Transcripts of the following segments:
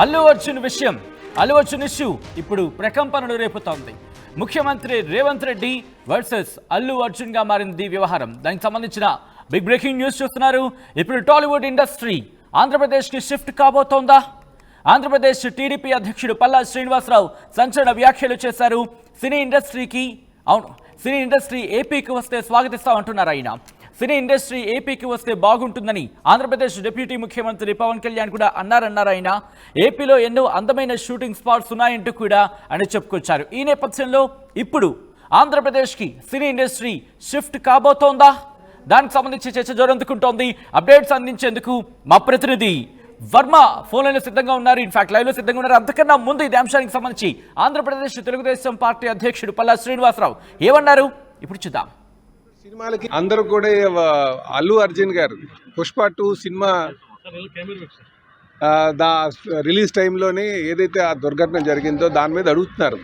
అల్లు అర్జున్ విషయం, అల్లు అర్జున్ ఇష్యూ ఇప్పుడు ప్రకంపనలు రేపుతోంది. ముఖ్యమంత్రి రేవంత్ రెడ్డి వర్సెస్ అల్లు అర్జున్ గా మారింది వ్యవహారం. దానికి సంబంధించిన బిగ్ బ్రేకింగ్ న్యూస్ చూస్తున్నారు. ఇప్పుడు టాలీవుడ్ ఇండస్ట్రీ ఆంధ్రప్రదేశ్కి షిఫ్ట్ కాబోతోందా? ఆంధ్రప్రదేశ్ టీడీపీ అధ్యక్షుడు పల్లా శ్రీనివాసరావు సంచలన వ్యాఖ్యలు చేశారు. సినీ ఇండస్ట్రీ ఏపీకి వస్తే స్వాగతిస్తామంటున్నారు ఆయన. సినీ ఇండస్ట్రీ ఏపీకి వస్తే బాగుంటుందని ఆంధ్రప్రదేశ్ డిప్యూటీ ముఖ్యమంత్రి పవన్ కళ్యాణ్ కూడా అన్నారు ఆయన. ఏపీలో ఎన్నో అందమైన షూటింగ్ స్పాట్స్ ఉన్నాయంటూ కూడా ఆయన చెప్పుకొచ్చారు. ఈ నేపథ్యంలో ఇప్పుడు ఆంధ్రప్రదేశ్కి సినీ ఇండస్ట్రీ షిఫ్ట్ కాబోతోందా? దానికి సంబంధించి చర్చ జోరందుకుంటోంది. అప్డేట్స్ అందించేందుకు మా ప్రతినిధి వర్మ ఫోన్లో సిద్ధంగా ఉన్నారు. ఇన్ఫాక్ట్ లైవ్ లో సిద్ధంగా ఉన్నారు. అంతకన్నా ముందు ఇదే అంశానికి సంబంధించి ఆంధ్రప్రదేశ్ తెలుగుదేశం పార్టీ అధ్యక్షుడు పల్లా శ్రీనివాసరావు ఏమన్నారు ఇప్పుడు చూద్దాం. సినిమాలకి అందరూ కూడా అల్లు అర్జున్ గారు పుష్ప 2 సినిమా రిలీజ్ టైంలోనే ఏదైతే ఆ దుర్ఘటన జరిగిందో దాని మీద అడుగుతున్నారు,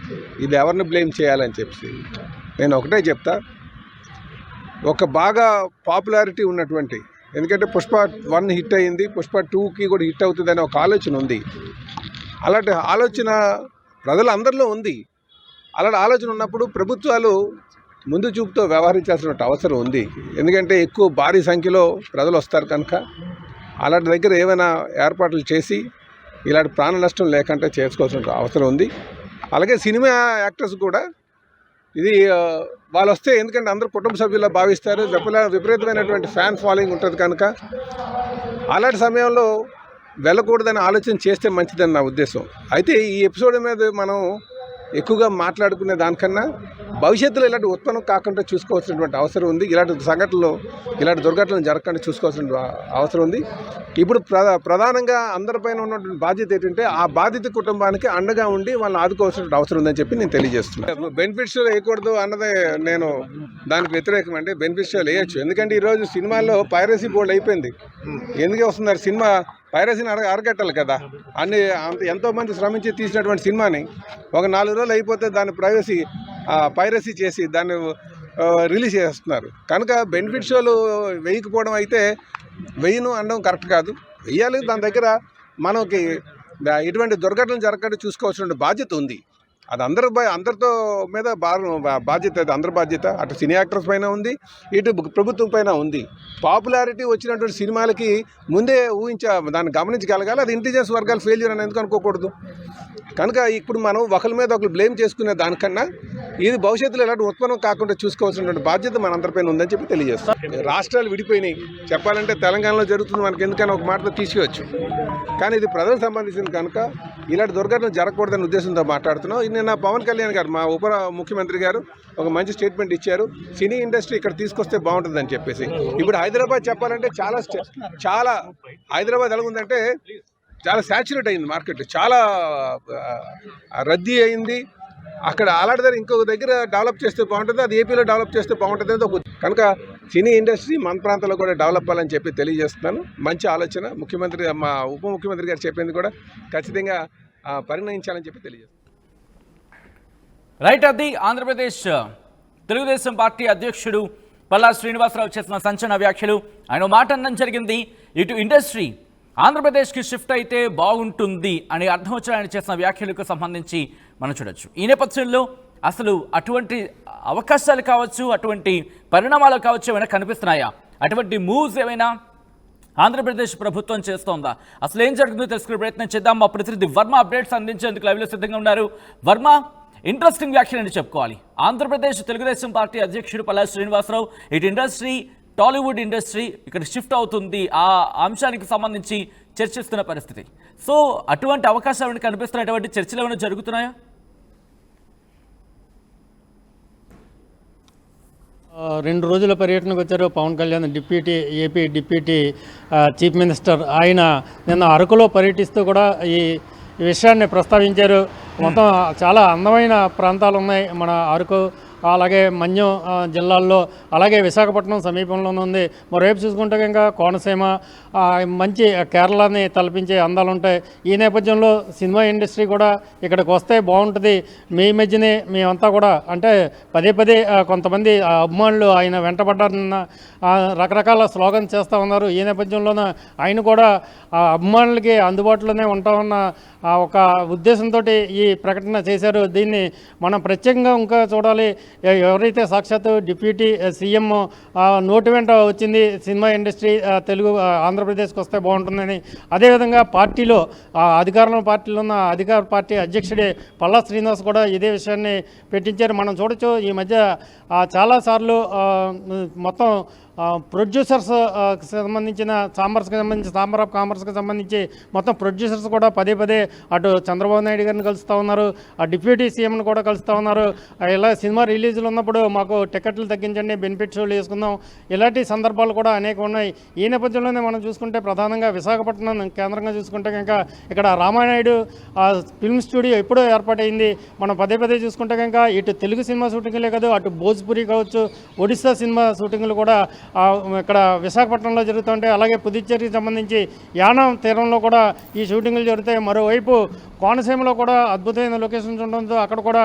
ఇది ఎవరిని బ్లేమ్ చేయాలని చెప్పి. నేను ఒకటే చెప్తా, ఒక బాగా పాపులారిటీ ఉన్నటువంటి, ఎందుకంటే పుష్ప 1 హిట్ అయ్యింది, పుష్ప 2కి కూడా హిట్ అవుతుందనే ఒక ఆలోచన ఉంది. అలాంటి ఆలోచన ప్రజలందరిలో ఉంది. అలాంటి ఆలోచన ఉన్నప్పుడు ప్రభుత్వాలు ముందు చూపుతో వ్యవహరించాల్సిన అవసరం ఉంది. ఎందుకంటే ఎక్కువ భారీ సంఖ్యలో ప్రజలు వస్తారు కనుక అలాంటి దగ్గర ఏమైనా ఏర్పాట్లు చేసి ఇలాంటి ప్రాణ నష్టం లేకుండా చేసుకోవాల్సిన అవసరం ఉంది. అలాగే సినిమా యాక్టర్స్ కూడా ఇది వాళ్ళు వస్తే, ఎందుకంటే అందరూ కుటుంబ సభ్యుల్లో భావిస్తారు, విపరీతమైనటువంటి ఫ్యాన్ ఫాలోయింగ్ ఉంటుంది కనుక అలాంటి సమయంలో వెళ్ళకూడదని ఆలోచన చేస్తే మంచిదని నా ఉద్దేశం. అయితే ఈ ఎపిసోడ్ మీద మనం ఎక్కువగా మాట్లాడుకునే దానికన్నా భవిష్యత్తులో ఇలాంటి ఉత్పన్నం కాకుండా చూసుకోవాల్సినటువంటి అవసరం ఉంది. ఇలాంటి దుర్ఘటనలు జరగకుండా చూసుకోవాల్సిన అవసరం ఉంది. ఇప్పుడు ప్రధానంగా అందరిపైన ఉన్నటువంటి బాధ్యత ఏంటంటే ఆ బాధిత కుటుంబానికి అండగా ఉండి వాళ్ళని ఆదుకోవాల్సిన అవసరం ఉందని చెప్పి నేను తెలియజేస్తున్నాను. బెనిఫిట్షియల్ వేయకూడదు అన్నదే నేను దానికి వ్యతిరేకం. అంటే బెనిఫిట్షియల్ వేయచ్చు, ఎందుకంటే ఈరోజు సినిమాల్లో పైరసీ బోర్డు అయిపోయింది. ఎందుకు వస్తున్నారు? సినిమా పైరసీని అరగట్టాలి కదా. ఎంతోమంది శ్రమించి తీసినటువంటి సినిమాని ఒక 4 రోజులు అయిపోతే దాన్ని పైరసీ చేసి దాన్ని రిలీజ్ చేస్తున్నారు. కనుక బెనిఫిట్ షోలు వేయకపోవడం అయితే వేయను అనడం కరెక్ట్ కాదు. వేయాలి. దాని దగ్గర మనకి ఇటువంటి దుర్ఘటనలు జరగకుండా చూసుకోవాల్సిన బాధ్యత ఉంది. అది అందరితో మీద బాధ్యత, అది అందరి బాధ్యత. అటు సినీ యాక్టర్స్ పైన ఉంది, ఇటు ప్రభుత్వం పైన ఉంది. పాపులారిటీ వచ్చినటువంటి సినిమాలకి ముందే దాన్ని గమనించగలగాలి. అది ఇంటెలిజెన్స్ వర్గాలు ఫెయిల్యూర్ అని ఎందుకు అనుకోకూడదు. కనుక ఇప్పుడు మనం ఒకరి మీద ఒకరు బ్లేమ్ చేసుకునే దానికన్నా ఇది భవిష్యత్తులో ఎలాంటి ఉత్పన్నం కాకుండా చూసుకోవాల్సినటువంటి బాధ్యత మనందరిపైన ఉందని చెప్పి తెలియజేస్తాం. రాష్ట్రాలు విడిపోయినాయి, చెప్పాలంటే తెలంగాణలో జరుగుతుంది, మనకి ఎందుకని ఒక మాటతో తీసుకోవచ్చు. కానీ ఇది ప్రజలకు సంబంధించింది కనుక ఇలాంటి దుర్ఘటన జరగకూడదనే ఉద్దేశంతో మాట్లాడుతున్నాం. నిన్న పవన్ కళ్యాణ్ గారు, మా ఉప ముఖ్యమంత్రి గారు ఒక మంచి స్టేట్మెంట్ ఇచ్చారు. సినీ ఇండస్ట్రీ ఇక్కడ తీసుకొస్తే బాగుంటుందని చెప్పేసి. ఇప్పుడు హైదరాబాద్ చెప్పాలంటే చాలా హైదరాబాద్ ఎలా ఉందంటే చాలా సాచురేట్ అయింది మార్కెట్, చాలా రద్దీ అయింది. అక్కడ అలాంటి దగ్గర ఇంకొక దగ్గర డెవలప్ చేస్తే బాగుంటుంది, అది ఏపీలో డెవలప్ చేస్తే బాగుంటుంది అనేది ఒక. కనుక సినీ ఇండస్ట్రీ మన ప్రాంతంలో కూడా డెవలప్ అవ్వాలని చెప్పి తెలియజేస్తున్నాను. మంచి ఆలోచన. ముఖ్యమంత్రి, మా ఉప ముఖ్యమంత్రి గారు చెప్పింది కూడా ఖచ్చితంగా పరిగణించాలని చెప్పి తెలియజేస్తున్నాను. రైట్, అది ఆంధ్రప్రదేశ్ తెలుగుదేశం పార్టీ అధ్యక్షుడు పల్లా శ్రీనివాసరావు చేసిన సంచలన వ్యాఖ్యలు. ఆయన మాట అనడం జరిగింది, ఇటు ఇండస్ట్రీ ఆంధ్రప్రదేశ్కి షిఫ్ట్ అయితే బాగుంటుంది అని అర్థం వచ్చి ఆయన చేసిన వ్యాఖ్యలకు సంబంధించి మనం చూడొచ్చు. ఈ నేపథ్యంలో అసలు అటువంటి అవకాశాలు కావచ్చు, అటువంటి పరిణామాలు కావచ్చు ఏమైనా కనిపిస్తున్నాయా? అటువంటి మూవ్స్ ఏమైనా ఆంధ్రప్రదేశ్ ప్రభుత్వం చేస్తోందా? అసలు ఏం జరుగుతుందో తెలుసుకునే ప్రయత్నం చేద్దాం. మా ప్రతినిధి వర్మ అప్డేట్స్ అందించేందుకు లైవ్లో సిద్ధంగా ఉన్నారు. వర్మ, ఇంట్రెస్టింగ్ వ్యాఖ్యలు అని చెప్పుకోవాలి. ఆంధ్రప్రదేశ్ తెలుగుదేశం పార్టీ అధ్యక్షుడు పల్లా శ్రీనివాసరావు ఇటు ఇండస్ట్రీ, టాలీవుడ్ ఇండస్ట్రీ ఇక్కడ షిఫ్ట్ అవుతుంది, ఆ అంశానికి సంబంధించి చర్చిస్తున్న పరిస్థితి. సో అటువంటి అవకాశాలు కనిపిస్తున్నాయి, అటువంటి చర్చలు ఏమైనా జరుగుతున్నాయా? 2 రోజుల పర్యటనకు వచ్చారు Pawan Kalyan, AP deputy chief minister. ఆయన నిన్న అరకులో పర్యటిస్తూ కూడా ఈ విషయాన్ని ప్రస్తావించారు. మొత్తం చాలా అందమైన ప్రాంతాలు ఉన్నాయి మన అరకు అలాగే మన్యం జిల్లాల్లో, అలాగే విశాఖపట్నం సమీపంలోనే ఉంది. మరోవైపు చూసుకుంటే ఇంకా కోనసీమ, మంచి కేరళని తలపించే అందాలు ఉంటాయి. ఈ నేపథ్యంలో సినిమా ఇండస్ట్రీ కూడా ఇక్కడికి వస్తే బాగుంటుంది. మీ మధ్యనే మేమంతా కూడా అంటే పదే పదే కొంతమంది అభిమానులు ఆయన వెంటబడ్డారన్న రకరకాల స్లోగన్స్ చేస్తూ ఉన్నారు. ఈ నేపథ్యంలోనే ఆయన కూడా అభిమానులకి అందుబాటులోనే ఉంటామన్న ఒక ఉద్దేశంతో ఈ ప్రకటన చేశారు. దీన్ని మనం ప్రత్యేకంగా ఇంకా చూడాలి. ఎవరైతే సాక్షాత్తు డిప్యూటీ సీఎం నోటి వెంట వచ్చింది సినిమా ఇండస్ట్రీ తెలుగు ఆంధ్రప్రదేశ్కి వస్తే బాగుంటుందని, అదేవిధంగా పార్టీలో అధికారంలో పార్టీలో ఉన్న అధికార పార్టీ అధ్యక్షుడే పల్లా శ్రీనివాస్ కూడా ఇదే విషయాన్ని పెట్టించారు. మనం చూడొచ్చు ఈ మధ్య చాలాసార్లు మొత్తం ప్రొడ్యూసర్స్ సంబంధించిన ఛాంబర్ ఆఫ్ కామర్స్కి సంబంధించి మొత్తం ప్రొడ్యూసర్స్ కూడా పదే పదే అటు చంద్రబాబు నాయుడు గారిని కలుస్తూ ఉన్నారు, ఆ డిప్యూటీ సీఎంని కూడా కలుస్తూ ఉన్నారు. ఇలా సినిమా రిలీజులు ఉన్నప్పుడు మాకు టికెట్లు తగ్గించండి, బెనిఫిట్ షోలు వేసుకుందాం, ఇలాంటి సందర్భాలు కూడా అనేక ఉన్నాయి. ఈ నేపథ్యంలోనే మనం చూసుకుంటే ప్రధానంగా విశాఖపట్నం కేంద్రంగా చూసుకుంటే కనుక ఇక్కడ రామానాయుడు ఫిల్మ్ స్టూడియో ఎప్పుడో ఏర్పాటైంది. మనం పదే పదే చూసుకుంటే కనుక ఇటు తెలుగు సినిమా షూటింగ్లే కాదు, అటు భోజ్పురి కావచ్చు, ఒడిస్సా సినిమా షూటింగ్లు కూడా ఇక్కడ విశాఖపట్నంలో జరుగుతుంటాయి. అలాగే పుదుచ్చేరికి సంబంధించి యానం తీరంలో కూడా ఈ షూటింగ్లు జరుగుతాయి. మరోవైపు కోనసీమలో కూడా అద్భుతమైన లొకేషన్స్ ఉండడంతో అక్కడ కూడా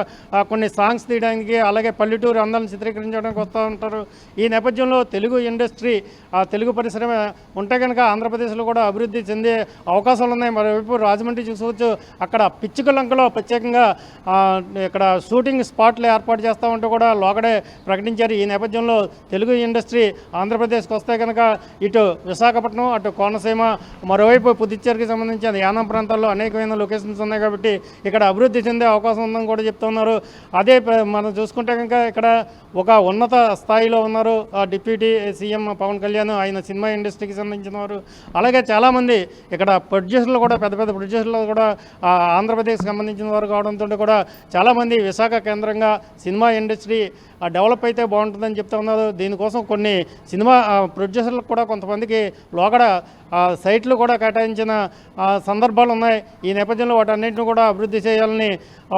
కొన్ని సాంగ్స్ తీయడానికి, అలాగే పల్లెటూరు అందాలను చిత్రీకరించడానికి వస్తూ ఉంటారు. ఈ నేపథ్యంలో తెలుగు ఇండస్ట్రీ, తెలుగు పరిశ్రమ ఉంటే కనుక ఆంధ్రప్రదేశ్లో కూడా అభివృద్ధి చెందే అవకాశాలు ఉన్నాయి. మరోవైపు రాజమండ్రి చూసుకోవచ్చు, అక్కడ పిచ్చుకలంకలో ప్రత్యేకంగా ఇక్కడ షూటింగ్ స్పాట్లు ఏర్పాటు చేస్తూ ఉంటూ కూడా లోకడే ప్రకటించారు. ఈ నేపథ్యంలో తెలుగు ఇండస్ట్రీ ఆంధ్రప్రదేశ్కి వస్తే కనుక ఇటు విశాఖపట్నం, అటు కోనసీమ, మరోవైపు పుదుచ్చేరికి సంబంధించిన యానం ప్రాంతాల్లో అనేకమైన లొకేషన్స్ ఉన్నాయి కాబట్టి ఇక్కడ అభివృద్ధి చెందే అవకాశం ఉందని కూడా చెప్తున్నారు. అదే మనం చూసుకుంటే కనుక ఇక్కడ ఒక ఉన్నత స్థాయిలో ఉన్నారు డిప్యూటీ సీఎం పవన్ కళ్యాణ్, ఆయన సినిమా ఇండస్ట్రీకి సంబంధించిన వారు. అలాగే చాలామంది ఇక్కడ ప్రొడ్యూసర్లు కూడా పెద్ద పెద్ద ప్రొడ్యూసర్లు కూడా ఆంధ్రప్రదేశ్కి సంబంధించిన వారు కావడంతో కూడా చాలామంది విశాఖ కేంద్రంగా సినిమా ఇండస్ట్రీ డెవలప్ అయితే బాగుంటుందని చెప్తా ఉన్నారు. దీనికోసం కొన్ని సినిమా ప్రొడ్యూసర్లకు కూడా కొంతమందికి లోగడ సైట్లు కూడా కేటాయించిన సందర్భాలు ఉన్నాయి. ఈ నేపథ్యంలో వాటన్నింటిని కూడా అభివృద్ధి చేయాలని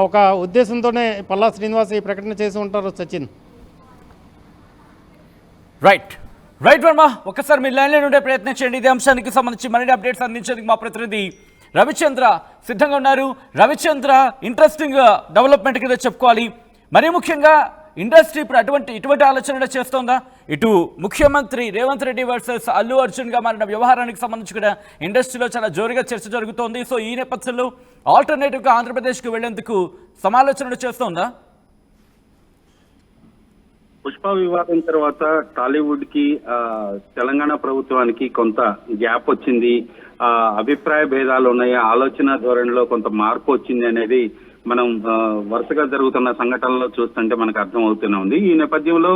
ఒక ఉద్దేశంతోనే పల్లా శ్రీనివాస్ ఈ ప్రకటన చేసి ఉంటారు. సచిన్. రైట్ వర్మ, ఒక్కసారి మీ లైన్లో ఉండే ప్రయత్నం చేయండి. ఇదే అంశానికి సంబంధించి మరిన్ని అప్డేట్స్ అందించేందుకు మా ప్రతినిధి రవిచంద్ర సిద్ధంగా ఉన్నారు. రవిచంద్ర, ఇంట్రెస్టింగ్ డెవలప్మెంట్ కింద చెప్పుకోవాలి. మరీ ముఖ్యంగా ఇండస్ట్రీ ఇప్పుడు ఇటువంటి ఆలోచన చేస్తోందా? ఇటు ముఖ్యమంత్రి రేవంత్ రెడ్డి వర్సెస్ అల్లు అర్జున్గా మారిన వ్యవహారానికి సంబంధించి కూడా ఇండస్ట్రీలో చాలా జోరుగా చర్చ జరుగుతోంది. సో ఈ నేపథ్యంలో ఆల్టర్నేటివ్గా ఆంధ్రప్రదేశ్కి వెళ్లేందుకు సమాలోచనలు చేస్తోందా? పుష్ప వివాదం తర్వాత టాలీవుడ్ కి తెలంగాణ ప్రభుత్వానికి కొంత గ్యాప్ వచ్చింది, అభిప్రాయ భేదాలు ఉన్నాయి, ఆలోచన ధోరణిలో కొంత మార్పు వచ్చింది అనేది మనం వరుసగా జరుగుతున్న సంఘటనలో చూస్తుంటే మనకు అర్థం అవుతూనే ఉంది. ఈ నేపథ్యంలో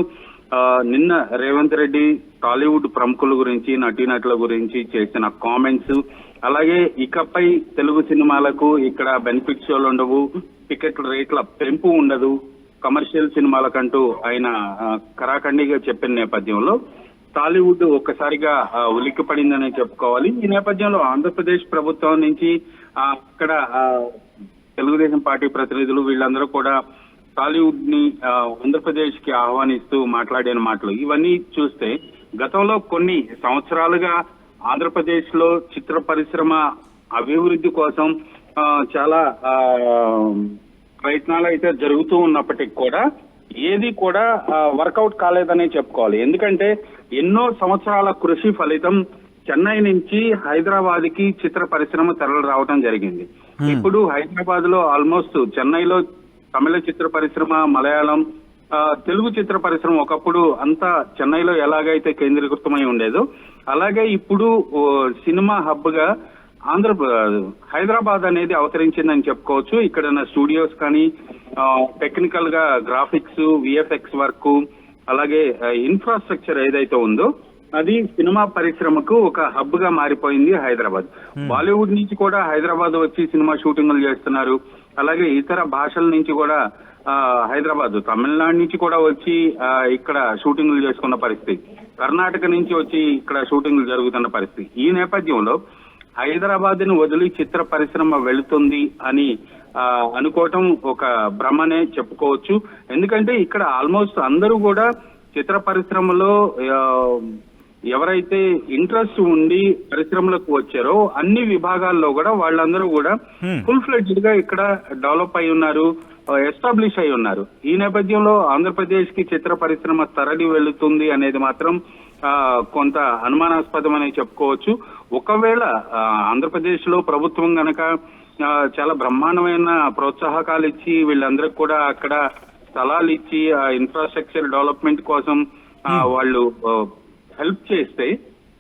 నిన్న రేవంత్ రెడ్డి టాలీవుడ్ ప్రముఖుల గురించి, నటీనటుల గురించి చేసిన కామెంట్స్, అలాగే ఇకపై తెలుగు సినిమాలకు ఇక్కడ బెనిఫిట్ షోలు ఉండవు, టికెట్ల రేట్ల పెంపు ఉండదు, కమర్షియల్ సినిమాలకంటూ ఆయన కరాఖండిగా చెప్పిన నేపథ్యంలో టాలీవుడ్ ఒక్కసారిగా ఉలిక్కి పడిందనే చెప్పుకోవాలి. ఈ నేపథ్యంలో ఆంధ్రప్రదేశ్ ప్రభుత్వం నుంచి అక్కడ తెలుగుదేశం పార్టీ ప్రతినిధులు వీళ్ళందరూ కూడా టాలీవుడ్ ని ఆంధ్రప్రదేశ్ కి ఆహ్వానిస్తూ మాట్లాడిన మాటలు ఇవన్నీ చూస్తే గతంలో కొన్ని సంవత్సరాలుగా ఆంధ్రప్రదేశ్ లో చిత్ర పరిశ్రమ అభివృద్ధి కోసం చాలా ప్రయత్నాలు అయితే జరుగుతూ ఉన్నప్పటికీ కూడా ఏది కూడా వర్కౌట్ కాలేదనే చెప్పుకోవాలి. ఎందుకంటే ఎన్నో సంవత్సరాల కృషి ఫలితం చెన్నై నుంచి హైదరాబాద్ కి చిత్ర పరిశ్రమ తరలి రావడం జరిగింది. ఇప్పుడు హైదరాబాద్ లో ఆల్మోస్ట్ చెన్నైలో తమిళ చిత్ర పరిశ్రమ, మలయాళం, తెలుగు చిత్ర పరిశ్రమ ఒకప్పుడు అంతా చెన్నైలో ఎలాగైతే కేంద్రీకృతమై ఉండేదో అలాగే ఇప్పుడు సినిమా హబ్ గా హైదరాబాద్ అనేది అవతరించిందని చెప్పుకోవచ్చు. ఇక్కడ స్టూడియోస్ కానీ, టెక్నికల్ గా గ్రాఫిక్స్, విఎఫ్ఎక్స్ వర్క్, అలాగే ఇన్ఫ్రాస్ట్రక్చర్ ఏదైతే ఉందో అది సినిమా పరిశ్రమకు ఒక హబ్ గా మారిపోయింది హైదరాబాద్. బాలీవుడ్ నుంచి కూడా హైదరాబాద్ వచ్చి సినిమా షూటింగ్లు చేస్తున్నారు. అలాగే ఇతర భాషల నుంచి కూడా హైదరాబాద్, తమిళనాడు నుంచి కూడా వచ్చి ఇక్కడ షూటింగ్లు చేసుకున్న పరిస్థితి, కర్ణాటక నుంచి వచ్చి ఇక్కడ షూటింగ్లు జరుగుతున్న పరిస్థితి. ఈ నేపథ్యంలో హైదరాబాద్ ని వదిలి చిత్ర పరిశ్రమ వెళుతుంది అని అనుకోవటం ఒక భ్రమనే చెప్పుకోవచ్చు. ఎందుకంటే ఇక్కడ ఆల్మోస్ట్ అందరూ కూడా చిత్ర పరిశ్రమలో ఎవరైతే ఇంట్రెస్ట్ ఉండి పరిశ్రమలకు వచ్చారో అన్ని విభాగాల్లో కూడా వాళ్ళందరూ కూడా ఫుల్ ఫ్లెడ్జ్డ్ గా ఇక్కడ డెవలప్ అయి ఉన్నారు, ఎస్టాబ్లిష్ అయి ఉన్నారు. ఈ నేపథ్యంలో ఆంధ్రప్రదేశ్ కి చిత్ర పరిశ్రమ తరలి వెళుతుంది అనేది మాత్రం కొంత అనుమానాస్పదమని చెప్పుకోవచ్చు. ఒకవేళ ఆంధ్రప్రదేశ్ లో ప్రభుత్వం గనక చాలా బ్రహ్మాండమైన ప్రోత్సాహకాలు ఇచ్చి వీళ్ళందరికి కూడా అక్కడ స్థలాలు ఇచ్చి ఆ ఇన్ఫ్రాస్ట్రక్చర్ డెవలప్మెంట్ కోసం వాళ్ళు హెల్ప్ చేస్తే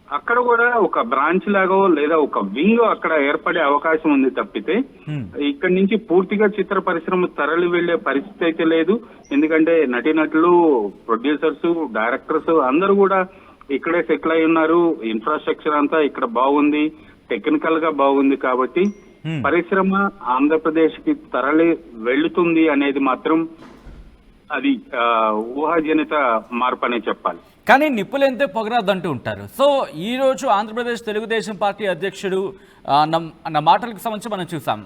అక్కడ కూడా ఒక బ్రాంచ్ లాగో లేదా ఒక వింగ్ అక్కడ ఏర్పడే అవకాశం ఉంది తప్పితే ఇక్కడి నుంచి పూర్తిగా చిత్ర పరిశ్రమ తరలి వెళ్లే పరిస్థితి అయితే లేదు. ఎందుకంటే నటీనటులు, ప్రొడ్యూసర్స్, డైరెక్టర్స్ అందరూ కూడా ఇక్కడే సెటిల్ అయి ఉన్నారు. ఇన్ఫ్రాస్ట్రక్చర్ అంతా ఇక్కడ బాగుంది, టెక్నికల్ గా బాగుంది. కాబట్టి పరిశ్రమ ఆంధ్రప్రదేశ్ కి తరలి వెళ్తుంది అనేది మాత్రం అది ఊహాజనిత మార్పు అనే చెప్పాలి. కానీ నిప్పులెంతే పొగరాదంటూ ఉంటారు. సో ఈ రోజు ఆంధ్రప్రదేశ్ తెలుగుదేశం పార్టీ అధ్యక్షుడు నా మాటలకు సంబంధించి మనం చూసాం.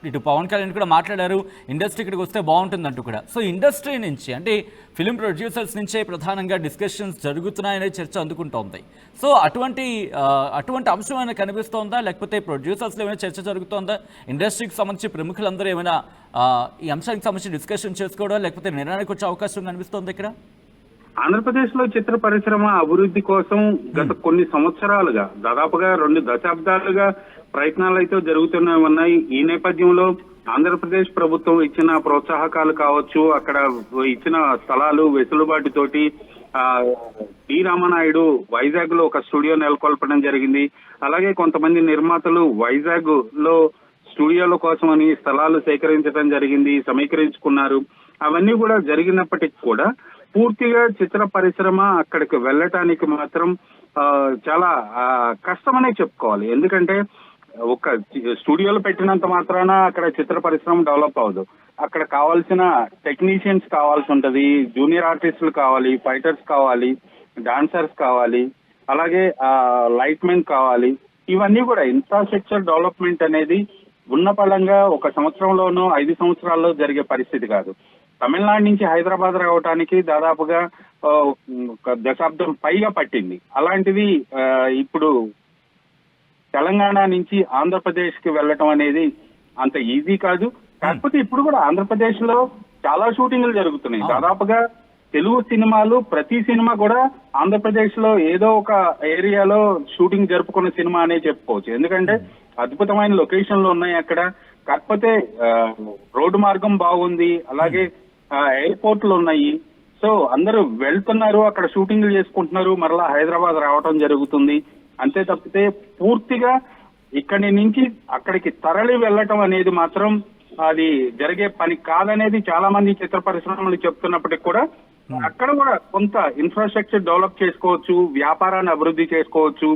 ఇటు పవన్ కళ్యాణ్ కూడా మాట్లాడారు, ఇండస్ట్రీ ఇక్కడికి వస్తే బాగుంటుందంటూ కూడా. సో ఇండస్ట్రీ నుంచి అంటే ఫిలిం ప్రొడ్యూసర్స్ నుంచే ప్రధానంగా డిస్కషన్స్ జరుగుతున్నాయనే చర్చ అందుకుంటోంది. సో అటువంటి అంశం ఏమైనా కనిపిస్తోందా, లేకపోతే ప్రొడ్యూసర్స్లో ఏమైనా చర్చ జరుగుతోందా? ఇండస్ట్రీకి సంబంధించి ప్రముఖులందరూ ఏమైనా ఈ అంశానికి సంబంధించి డిస్కషన్ చేసుకోవడం లేకపోతే నిర్ణయానికి వచ్చే అవకాశం కనిపిస్తోంది ఇక్కడ? ఆంధ్రప్రదేశ్ లో చిత్ర పరిశ్రమ అభివృద్ధి కోసం గత కొన్ని సంవత్సరాలుగా దాదాపుగా 2 దశాబ్దాలుగా ప్రయత్నాలు అయితే జరుగుతూనే ఉన్నాయి. ఈ నేపథ్యంలో ఆంధ్రప్రదేశ్ ప్రభుత్వం ఇచ్చిన ప్రోత్సాహకాలు కావచ్చు, అక్కడ ఇచ్చిన స్థలాలు వెసులుబాటుతోటి డి రామనాయుడు వైజాగ్ లో ఒక స్టూడియో నెలకొల్పడం జరిగింది. అలాగే కొంతమంది నిర్మాతలు వైజాగ్ లో స్టూడియోల కోసమని స్థలాలు సేకరించడం జరిగింది, సమీకరించుకున్నారు. అవన్నీ కూడా జరిగినప్పటికీ కూడా పూర్తిగా చిత్ర పరిశ్రమ అక్కడికి వెళ్ళటానికి మాత్రం చాలా కష్టమనే చెప్పుకోవాలి. ఎందుకంటే ఒక స్టూడియోలో పెట్టినంత మాత్రాన అక్కడ చిత్ర పరిశ్రమ డెవలప్ అవ్వదు. అక్కడ కావాల్సిన టెక్నీషియన్స్ కావాల్సి ఉంటది, జూనియర్ ఆర్టిస్టులు కావాలి, ఫైటర్స్ కావాలి, డాన్సర్స్ కావాలి, అలాగే లైట్ మెన్ కావాలి. ఇవన్నీ కూడా ఇన్ఫ్రాస్ట్రక్చర్ డెవలప్మెంట్ అనేది ఉన్న పరంగా 1 సంవత్సరంలోనో 5 సంవత్సరాల్లో జరిగే పరిస్థితి కాదు. తమిళనాడు నుంచి హైదరాబాద్ రావడానికి దాదాపుగా 1 దశాబ్దం పైగా పట్టింది. అలాంటిది ఇప్పుడు తెలంగాణ నుంచి ఆంధ్రప్రదేశ్ కి వెళ్ళటం అనేది అంత ఈజీ కాదు. కాకపోతే ఇప్పుడు కూడా ఆంధ్రప్రదేశ్ లో చాలా షూటింగ్లు జరుగుతున్నాయి. దాదాపుగా తెలుగు సినిమాలు ప్రతి సినిమా కూడా ఆంధ్రప్రదేశ్ లో ఏదో ఒక ఏరియాలో షూటింగ్ జరుపుకున్న సినిమా అనే చెప్పుకోవచ్చు. ఎందుకంటే అద్భుతమైన లొకేషన్లు ఉన్నాయి అక్కడ. కాకపోతే రోడ్డు మార్గం బాగుంది, అలాగే ఎయిర్పోర్ట్లు ఉన్నాయి. సో అందరూ వెళ్తున్నారు, అక్కడ షూటింగ్లు చేసుకుంటున్నారు, మరలా హైదరాబాద్ రావటం జరుగుతుంది. అంతే తప్పితే పూర్తిగా ఇక్కడి నుంచి అక్కడికి తరలి వెళ్ళటం అనేది మాత్రం అది జరిగే పని కాదనేది చాలా మంది చిత్ర పరిశ్రమలు చెప్తున్నప్పటికీ కూడా అక్కడ కూడా కొంత ఇన్ఫ్రాస్ట్రక్చర్ డెవలప్ చేసుకోవచ్చు, వ్యాపారాన్ని అభివృద్ధి చేసుకోవచ్చు.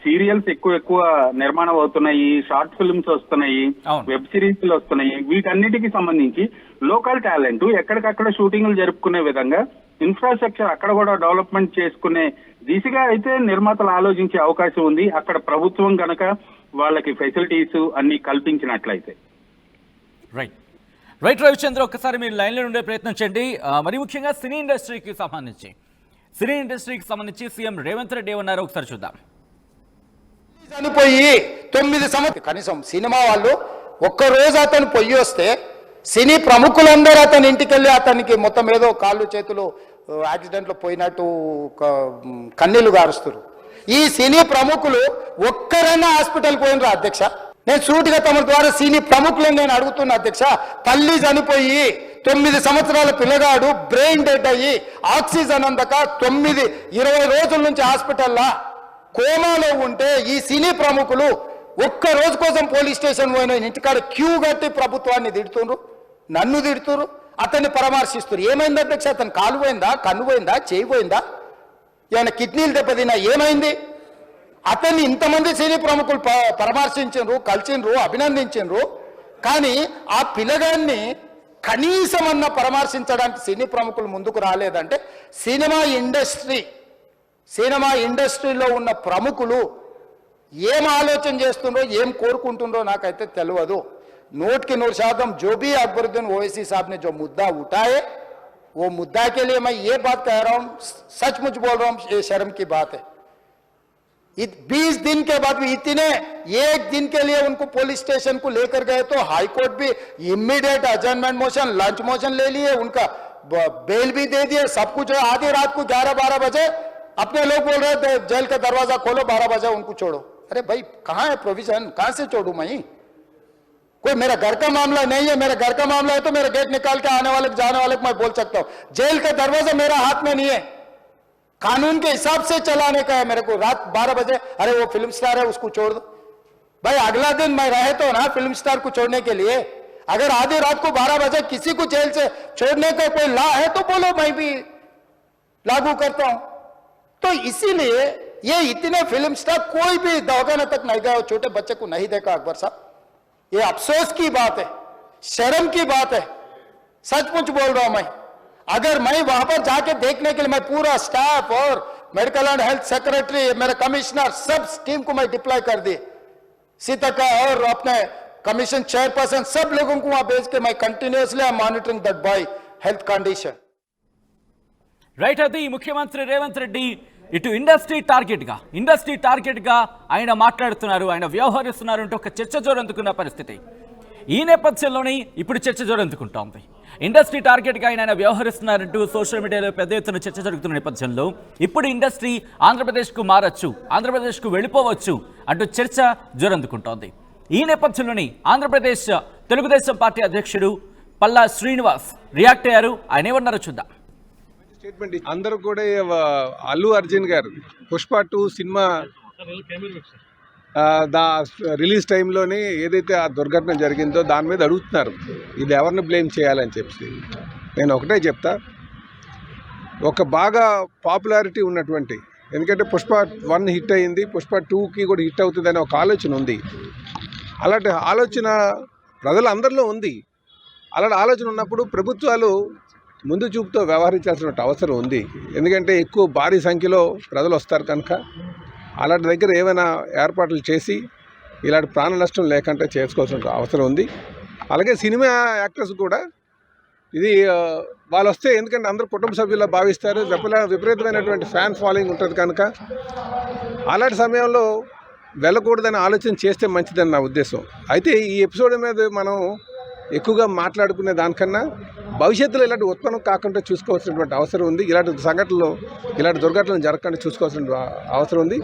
సీరియల్స్ ఎక్కువ నిర్మాణం అవుతున్నాయి, షార్ట్ ఫిల్మ్స్ వస్తున్నాయి, వెబ్ సిరీస్లు వస్తున్నాయి. వీటన్నిటికి సంబంధించి లోకల్ టాలెంట్ ఎక్కడికక్కడ షూటింగ్లు జరుపుకునే విధంగా ఇన్ఫ్రాస్ట్రక్చర్ అక్కడ కూడా డెవలప్మెంట్ చేసుకునే దిశగా అయితే నిర్మాతలు ఆలోచించే అవకాశం ఉంది, అక్కడ ప్రభుత్వం కనుక వాళ్ళకి ఫెసిలిటీస్ అన్ని కల్పించినట్లయితే. రైట్ రవిచంద్ర, ఒక్కసారి మీరు లైన్లో ఉండే ప్రయత్నం చేయండి. మరి ముఖ్యంగా సినీ ఇండస్ట్రీకి సంబంధించి సీఎం రేవంత్ రెడ్డి ఏమన్నారో ఒకసారి చూద్దాం. చనిపోయి 9 సంవత్సరాలు కనీసం సినిమా వాళ్ళు ఒక్కరోజు అతను పొయ్యి వస్తే సినీ ప్రముఖులందరూ అతని ఇంటికి వెళ్ళి అతనికి మొత్తం ఏదో కాళ్ళు చేతులు యాక్సిడెంట్లో పోయినట్టు కన్నీళ్లు గారుస్తారు. ఈ సినీ ప్రముఖులు ఒక్కరైనా హాస్పిటల్ పోయినరా అధ్యక్ష? నేను సూటిగా తమ ద్వారా సినీ ప్రముఖులను నేను అడుగుతున్నా అధ్యక్ష. తల్లి చనిపోయి 9 సంవత్సరాల పిల్లగాడు బ్రెయిన్ డెడ్ అయ్యి ఆక్సిజన్ అందక 20 రోజుల నుంచి హాస్పిటల్లా కోమాలో ఉంటే ఈ సినీ ప్రముఖులు ఒక్క రోజు కోసం పోలీస్ స్టేషన్ పోయిన ఇంటికాడ క్యూ కట్టి ప్రభుత్వాన్ని తిడుతున్నారు, నన్ను తిడుతున్నారు, అతన్ని పరామర్శిస్తున్నారు. ఏమైంది అధ్యక్ష? అతను కాలు పోయిందా, కన్ను పోయిందా, చేయి పోయిందా, ఏమైనా కిడ్నీలు దెబ్బతిన్నా, ఏమైంది? అతన్ని ఇంతమంది సినీ ప్రముఖులు పరామర్శించారు, కలిసిండ్రు, అభినందించారు. కానీ ఆ పిల్లగాన్ని కనీసమన్నా పరామర్శించడానికి సినీ ప్రముఖులు ముందుకు రాలేదంటే సినిమా ఇండస్ట్రీలో ఉన్న ప్రముఖులు ఏం ఆలోచన చేస్తుండ్రో, ఏం కోరుకుంటుండ్రో నాకైతే తెలియదు. नोट के 100% जो भी अकबरुद्दीन ओवैसी साहब ने जो मुद्दा उठाए, वो मुद्दा के लिए मैं ये बात कह रहा हूं, सचमुच बोल रहा हूं, ये शर्म की बात है। 20 दिन के बाद भी इतने, एक दिन के लिए उनको पुलिस स्टेशन को लेकर गए तो हाई कोर्ट भी इमीडिएट अजर्नमेंट मोशन, लंच मोशन ले लिए, उनका बेल भी दे दिए, सब कुछ है। आधी रात को 11-12 बजे अपने लोग बोल रहे थे जेल का दरवाजा खोलो, 12 बजे उनको छोड़ो। अरे भाई कहां है प्रोविजन, कहां से छोड़ू मैं? कोई मेरा घर का मामला नहीं है, मेरा घर का मामला है तो मेरा गेट निकाल के आने वाले जाने वाले को मैं बोल सकता हूं। जेल का दरवाजा मेरा हाथ में नहीं है, कानून के हिसाब से चलाने का है मेरे को। रात 12 बजे अरे वो फिल्म स्टार है उसको छोड़ दो भाई, अगला दिन मैं रहे तो ना फिल्म स्टार को छोड़ने के लिए। अगर आधी रात को 12 बजे किसी को जेल से छोड़ने का कोई लॉ है तो बोलो, मैं भी लागू करता हूं। तो इसीलिए ये इतने फिल्म स्टार कोई भी दवाखाने तक नहीं गया, छोटे बच्चे को नहीं देखा अकबर साहब। ये अफसोस की बात है, शर्म की बात है, सचमुच बोल रहा हूं मैं। अगर मैं वहां पर जाके देखने के लिए मैं पूरा स्टाफ और मेडिकल एंड हेल्थ सेक्रेटरी, मेरे कमिश्नर, सब टीम को मैं डिप्लॉय कर दी, सीता और अपने कमीशन चेयरपर्सन, सब लोगों को वहां भेज के मैं continuously I am monitoring that boy health condition. Right, అది ముఖ్యమంత్రి రేవంత్ రెడ్డి ఇటు ఇండస్ట్రీ టార్గెట్గా ఆయన మాట్లాడుతున్నారు, ఆయన వ్యవహరిస్తున్నారు అంటూ ఒక చర్చ జోరందుకున్న పరిస్థితి. ఈ నేపథ్యంలోనే ఇప్పుడు చర్చ జోరందుకుంటోంది. ఇండస్ట్రీ టార్గెట్గా ఆయన వ్యవహరిస్తున్నారంటూ సోషల్ మీడియాలో పెద్ద ఎత్తున చర్చ జరుగుతున్న నేపథ్యంలో ఇప్పుడు ఇండస్ట్రీ ఆంధ్రప్రదేశ్కు మారచ్చు, ఆంధ్రప్రదేశ్కు వెళ్ళిపోవచ్చు అంటూ చర్చ జోరందుకుంటోంది. ఈ నేపథ్యంలోనే ఆంధ్రప్రదేశ్ తెలుగుదేశం పార్టీ అధ్యక్షుడు పల్లా శ్రీనివాస్ రియాక్ట్ అయ్యారు. ఆయన ఏమన్నారో చూద్దాం. స్టేట్మెంట్ అందరూ కూడా అల్లు అర్జున్ గారు పుష్ప 2 సినిమా రిలీజ్ టైంలోనే ఏదైతే ఆ దుర్ఘటన జరిగిందో దాని మీద అడుగుతున్నారు, ఇది ఎవరిని బ్లేమ్ చేయాలని చెప్పి. నేను ఒకటే చెప్తా, ఒక బాగా పాపులారిటీ ఉన్నటువంటి, ఎందుకంటే పుష్ప 1 హిట్ అయింది, పుష్ప 2కి కూడా హిట్ అవుతుందనే ఒక ఆలోచన ఉంది. అలాంటి ఆలోచన ప్రజలందరిలో ఉంది. అలాంటి ఆలోచన ఉన్నప్పుడు ప్రభుత్వాలు ముందు చూపుతో వ్యవహరించాల్సిన అవసరం ఉంది. ఎందుకంటే ఎక్కువ భారీ సంఖ్యలో ప్రజలు వస్తారు కనుక అలాంటి దగ్గర ఏమైనా ఏర్పాట్లు చేసి ఇలాంటి ప్రాణ నష్టం లేకుండా చేసుకోవాల్సిన అవసరం ఉంది. అలాగే సినిమా యాక్టర్స్ కూడా ఇది వాళ్ళు వస్తే, ఎందుకంటే అందరూ కుటుంబ సభ్యుల్లో భావిస్తారు, విపరీతమైనటువంటి ఫ్యాన్ ఫాలోయింగ్ ఉంటుంది కనుక అలాంటి సమయంలో వెళ్ళకూడదని ఆలోచన చేస్తే మంచిదని నా ఉద్దేశం. అయితే ఈ ఎపిసోడ్ మీద మనం ఎక్కువగా మాట్లాడుకునే దానికన్నా భవిష్యత్తులో ఇలాంటి ఉత్పన్నం కాకుండా చూసుకోవాల్సినటువంటి అవసరం ఉంది. ఇలాంటి దుర్ఘటనలు జరగకుండా చూసుకోవాల్సిన అవసరం ఉంది.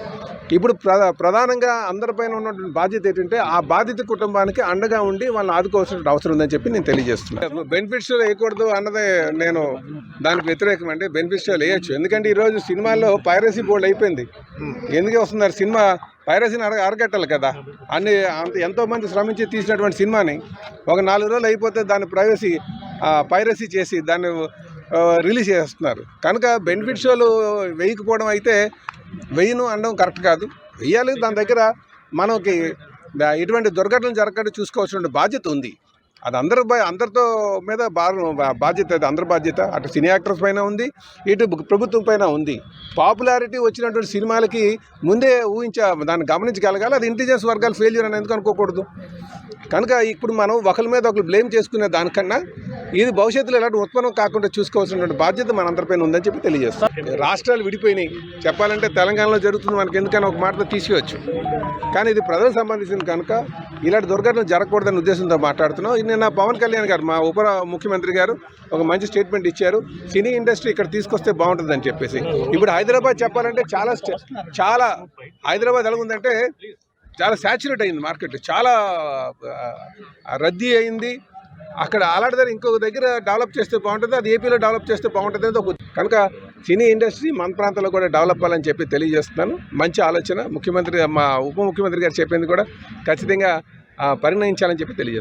ఇప్పుడు ప్రధానంగా అందరిపైన ఉన్నటువంటి బాధ్యత ఏంటంటే ఆ బాధిత కుటుంబానికి అండగా ఉండి వాళ్ళని ఆదుకోవాల్సిన అవసరం ఉందని చెప్పి నేను తెలియజేస్తున్నాను. బెనిఫిట్స్ వేయకూడదు అన్నదే నేను దానికి వ్యతిరేకం అండి. బెనిఫిట్స్ వేయచ్చు, ఎందుకంటే ఈరోజు సినిమాల్లో పైరసీ బోర్డు అయిపోయింది. ఎందుకు వస్తున్నారు, సినిమా పైరసీని అరగట్టాలి కదా. ఎంతోమంది శ్రమించి తీసినటువంటి సినిమాని ఒక 4 రోజులు అయిపోతే దాన్ని పైరసీ చేసి దాన్ని రిలీజ్ చేస్తున్నారు. కనుక బెనిఫిట్ షోలు వేయకపోవడం అయితే వెయ్యను అనడం కరెక్ట్ కాదు, వెయ్యాలి. దాని దగ్గర మనకి ఇటువంటి దుర్ఘటనలు జరగకుండా చూసుకోవాల్సిన బాధ్యత ఉంది. అది అందరితో మీద బాధ్యత, అది అందరి బాధ్యత. అటు సినీ యాక్టర్స్ పైన ఉంది, ఇటు ప్రభుత్వం పైన ఉంది. పాపులారిటీ వచ్చినటువంటి సినిమాలకి ముందే దాన్ని గమనించగలగాలి. అది ఇంటెలిజెన్స్ వర్గాలు ఫెయిల్యూర్ అని ఎందుకు అనుకోకూడదు. కనుక ఇప్పుడు మనం ఒకరి మీద ఒకరు బ్లేమ్ చేసుకునే దానికన్నా ఇది భవిష్యత్తులో ఎలాంటి ఉత్పన్నం కాకుండా చూసుకోవాల్సినటువంటి బాధ్యత మనందరిపైన ఉందని చెప్పి తెలియజేస్తాం. రాష్ట్రాలు విడిపోయినాయి, చెప్పాలంటే తెలంగాణలో జరుగుతుంది, మనకి ఎందుకని ఒక మాటతో తీసివచ్చు. కానీ ఇది ప్రజలకు సంబంధించింది కనుక ఇలాంటి దుర్ఘటనలు జరగకూడదనే ఉద్దేశంతో మాట్లాడుతున్నాం. నిన్న పవన్ కళ్యాణ్ గారు, మా ఉప ముఖ్యమంత్రి గారు ఒక మంచి స్టేట్మెంట్ ఇచ్చారు, సినీ ఇండస్ట్రీ ఇక్కడ తీసుకొస్తే బాగుంటుందని చెప్పేసి. ఇప్పుడు హైదరాబాద్ చెప్పాలంటే చాలా హైదరాబాద్ ఎలా ఉందంటే చాలా సాచురేట్ అయింది, మార్కెట్ చాలా రద్దీ అయింది. అక్కడ అలాంటి దగ్గర ఇంకొక దగ్గర డెవలప్ చేస్తే బాగుంటుంది, అది ఏపీలో డెవలప్ చేస్తే బాగుంటుంది అనేది ఒక. కనుక సినీ ఇండస్ట్రీ మన ప్రాంతంలో కూడా డెవలప్ అవ్వాలని చెప్పి తెలియజేస్తున్నాను. మంచి ఆలోచన, ముఖ్యమంత్రి మా ఉప ముఖ్యమంత్రి గారు చెప్పింది కూడా ఖచ్చితంగా పరిగణించాలని చెప్పి తెలియజేస్తున్నాను.